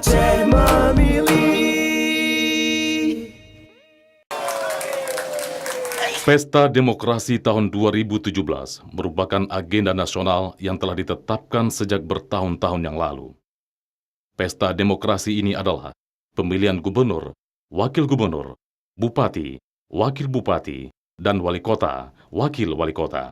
Aceh memilih. Pesta Demokrasi tahun 2017 merupakan agenda nasional yang telah ditetapkan sejak bertahun-tahun yang lalu. Pesta Demokrasi ini adalah pemilihan gubernur, wakil gubernur, bupati, wakil bupati, dan wali kota, wakil wali kota.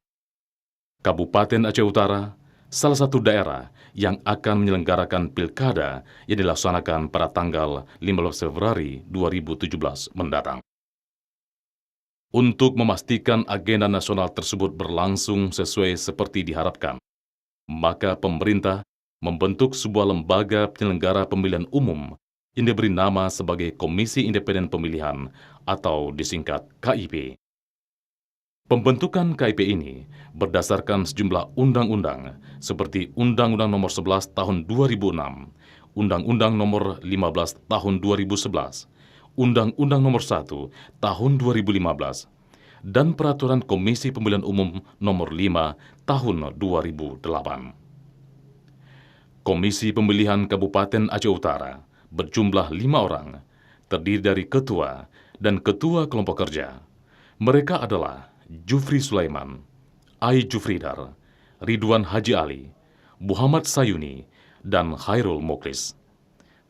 Kabupaten Aceh Utara salah satu daerah yang akan menyelenggarakan pilkada yang dilaksanakan pada tanggal 15 Februari 2017 mendatang. Untuk memastikan agenda nasional tersebut berlangsung sesuai seperti diharapkan, maka pemerintah membentuk sebuah lembaga penyelenggara pemilihan umum yang diberi nama sebagai Komisi Independen Pemilihan atau disingkat KIP. Pembentukan KIP ini berdasarkan sejumlah undang-undang seperti Undang-Undang Nomor 11 Tahun 2006, Undang-Undang Nomor 15 Tahun 2011, Undang-Undang Nomor 1 Tahun 2015, dan Peraturan Komisi Pemilihan Umum Nomor 5 Tahun 2008. Komisi Pemilihan Kabupaten Aceh Utara berjumlah 5 orang, terdiri dari ketua dan ketua kelompok kerja. Mereka adalah Jufri Sulaiman, Ai Jufridar, Ridwan Haji Ali, Muhammad Sayuni, dan Khairul Muklis.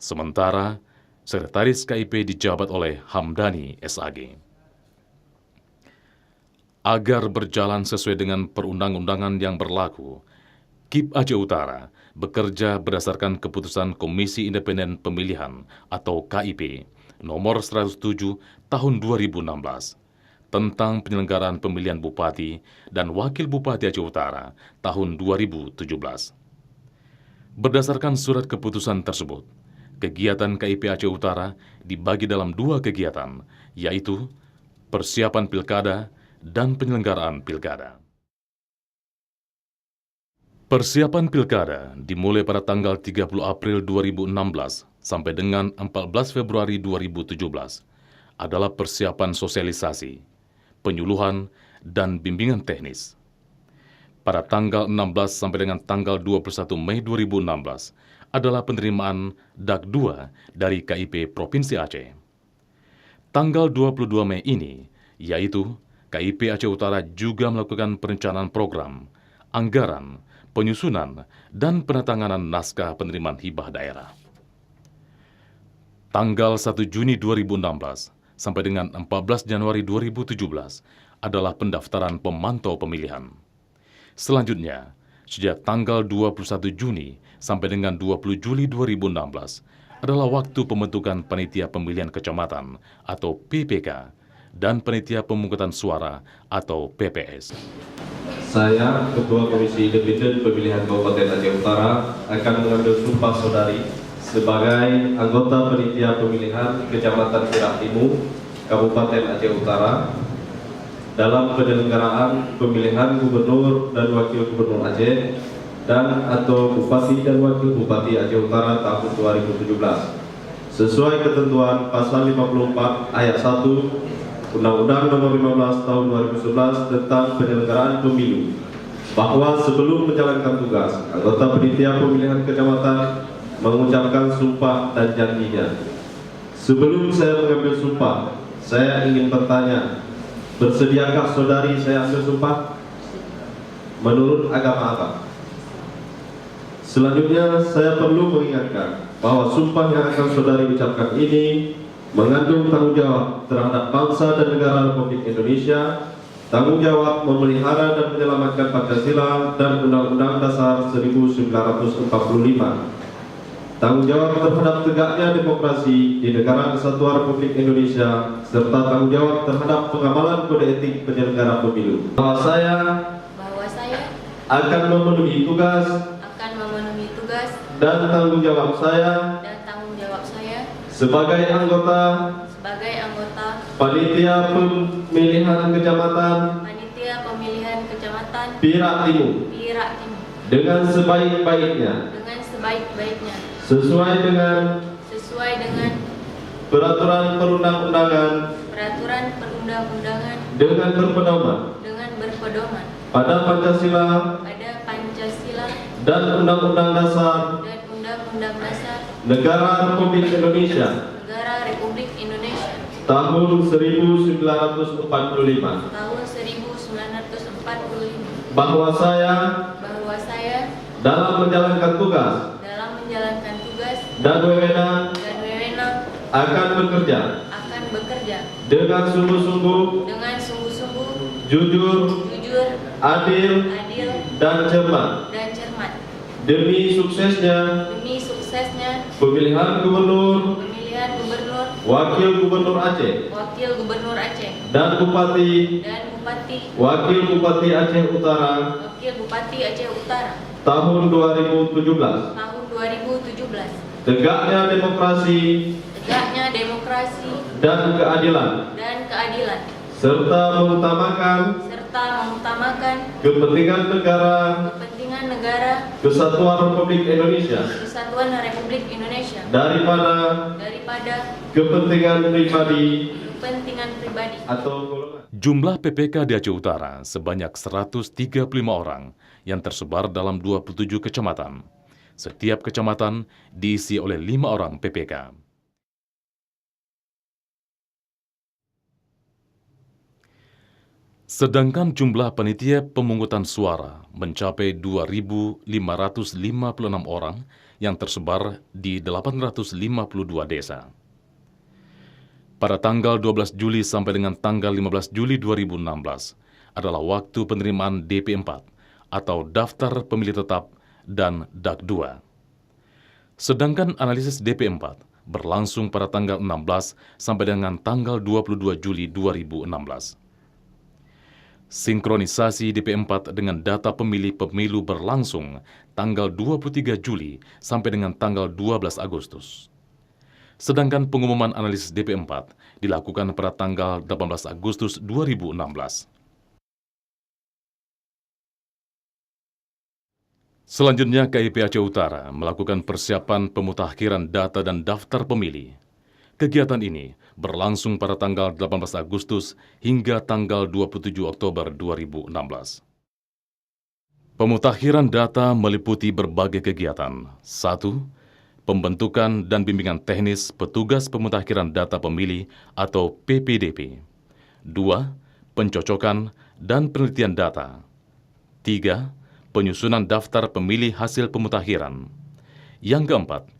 Sementara Sekretaris KIP dijabat oleh Hamdani SAG. Agar berjalan sesuai dengan perundang-undangan yang berlaku, KIP Aceh Utara bekerja berdasarkan keputusan Komisi Independen Pemilihan atau KIP nomor 107 tahun 2016 tentang penyelenggaraan pemilihan bupati dan wakil bupati Aceh Utara tahun 2017. Berdasarkan surat keputusan tersebut, kegiatan KIP Aceh Utara dibagi dalam 2 kegiatan, yaitu persiapan pilkada dan penyelenggaraan pilkada. Persiapan pilkada dimulai pada tanggal 30 April 2016 sampai dengan 14 Februari 2017 adalah persiapan sosialisasi, penyuluhan, dan bimbingan teknis. Pada tanggal 16 sampai dengan tanggal 21 Mei 2016 adalah penerimaan DAK 2 dari KIP Provinsi Aceh. Tanggal 22 Mei ini, yaitu KIP Aceh Utara juga melakukan perencanaan program, anggaran, penyusunan, dan penandatanganan naskah penerimaan hibah daerah. Tanggal 1 Juni 2016 sampai dengan 14 Januari 2017 adalah pendaftaran pemantau pemilihan. Selanjutnya, sejak tanggal 21 Juni sampai dengan 20 Juli 2016 adalah waktu pembentukan Panitia Pemilihan Kecamatan atau PPK dan Panitia Pemungutan Suara atau PPS. Saya, Ketua Komisi Independen Pemilihan Kabupaten Aceh Utara, akan mengambil sumpah saudari sebagai anggota Panitia Pemilihan Kecamatan Perak Timur, Kabupaten Aceh Utara dalam penyelenggaraan pemilihan gubernur dan wakil gubernur Aceh dan atau bupati dan wakil bupati Aceh Utara tahun 2017 sesuai ketentuan pasal 54 ayat 1 Undang-Undang Nomor 15 Tahun 2011 tentang penyelenggaraan pemilu, bahwa sebelum menjalankan tugas, anggota Panitia Pemilihan Kecamatan mengucapkan sumpah dan janjinya. Sebelum saya mengambil sumpah, saya ingin bertanya, bersediakah saudari saya ambil sumpah? Menurut agama apa? Selanjutnya, saya perlu mengingatkan bahwa sumpah yang akan saudari ucapkan ini mengandung tanggung jawab terhadap bangsa dan negara Republik Indonesia, tanggung jawab memelihara dan menyelamatkan Pancasila dan Undang-Undang Dasar 1945, tanggung jawab terhadap tegaknya demokrasi di Negara Kesatuan Republik Indonesia, serta tanggung jawab terhadap pengamalan kode etik penyelenggara pemilu. Bahwa saya akan memenuhi tugas dan tanggung jawab saya sebagai anggota Panitia Pemilihan Kecamatan Perak Timur dengan sebaik-baiknya sesuai dengan peraturan perundang-undangan dengan berpedoman pada Pancasila dan Undang-Undang Dasar Negara Republik Indonesia Negara Republik Indonesia tahun 1945 tahun 1945 bahwa saya dalam menjalankan tugas dan wewenang akan bekerja dengan sungguh-sungguh, jujur, adil, dan cermat demi suksesnya pemilihan gubernur, wakil gubernur Aceh, dan bupati, wakil bupati Aceh Utara tahun 2017. Tegaknya demokrasi dan keadilan serta mengutamakan kepentingan negara Kesatuan Republik Indonesia daripada kepentingan pribadi atau golongan. Jumlah PPK di Aceh Utara sebanyak 135 orang yang tersebar dalam 27 kecamatan. Setiap kecamatan diisi oleh 5 orang PPK. Sedangkan jumlah panitia pemungutan suara mencapai 2.556 orang yang tersebar di 852 desa. Pada tanggal 12 Juli sampai dengan tanggal 15 Juli 2016 adalah waktu penerimaan DP4 atau Daftar Pemilih Tetap dan DAK2. Sedangkan analisis DP4 berlangsung pada tanggal 16 sampai dengan tanggal 22 Juli 2016. Sinkronisasi DP4 dengan data pemilih pemilu berlangsung tanggal 23 Juli sampai dengan tanggal 12 Agustus. Sedangkan pengumuman analisis DP4 dilakukan pada tanggal 18 Agustus 2016. Selanjutnya, KIP Aceh Utara melakukan persiapan pemutakhiran data dan daftar pemilih. Kegiatan ini berlangsung pada tanggal 18 Agustus hingga tanggal 27 Oktober 2016. Pemutakhiran data meliputi berbagai kegiatan. 1. Pembentukan dan bimbingan teknis petugas pemutakhiran data pemilih atau PPDP. 2. Pencocokan dan penelitian data. 3. Penyusunan daftar pemilih hasil pemutakhiran. Yang keempat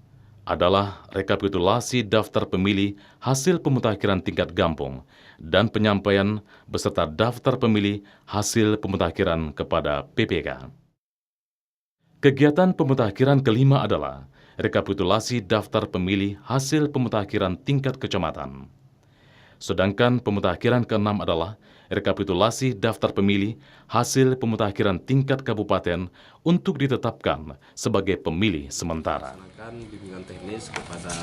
adalah rekapitulasi daftar pemilih hasil pemutakhiran tingkat kampung dan penyampaian beserta daftar pemilih hasil pemutakhiran kepada PPK. Kegiatan pemutakhiran kelima adalah rekapitulasi daftar pemilih hasil pemutakhiran tingkat kecamatan. Sedangkan pemutakhiran keenam adalah rekapitulasi daftar pemilih hasil pemutakhiran tingkat kabupaten untuk ditetapkan sebagai pemilih sementara. Bimbingan teknis kepada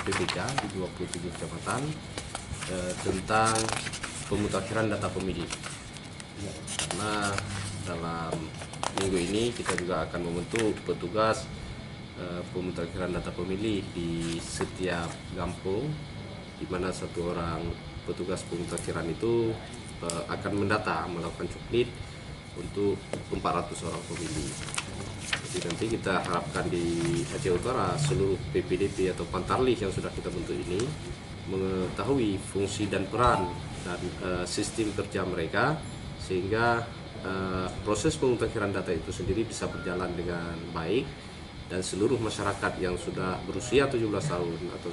PPK di 27 kecamatan tentang pemutakhiran data pemilih. Karena dalam minggu ini kita juga akan membentuk petugas pemutakhiran data pemilih di setiap kampung, di mana satu orang petugas pemutakhiran itu akan mendata, melakukan cuplik untuk 400 orang pemilih. Jadi nanti kita harapkan di Aceh Utara seluruh PPDP atau Pantarlih yang sudah kita bentuk ini mengetahui fungsi dan peran dan sistem kerja mereka, sehingga proses pemutakhiran data itu sendiri bisa berjalan dengan baik dan seluruh masyarakat yang sudah berusia 17 tahun atau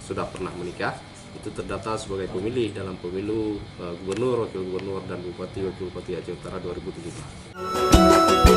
sudah pernah menikah itu terdata sebagai pemilih dalam pemilu gubernur, wakil gubernur, dan bupati, wakil bupati Aceh Utara 2017.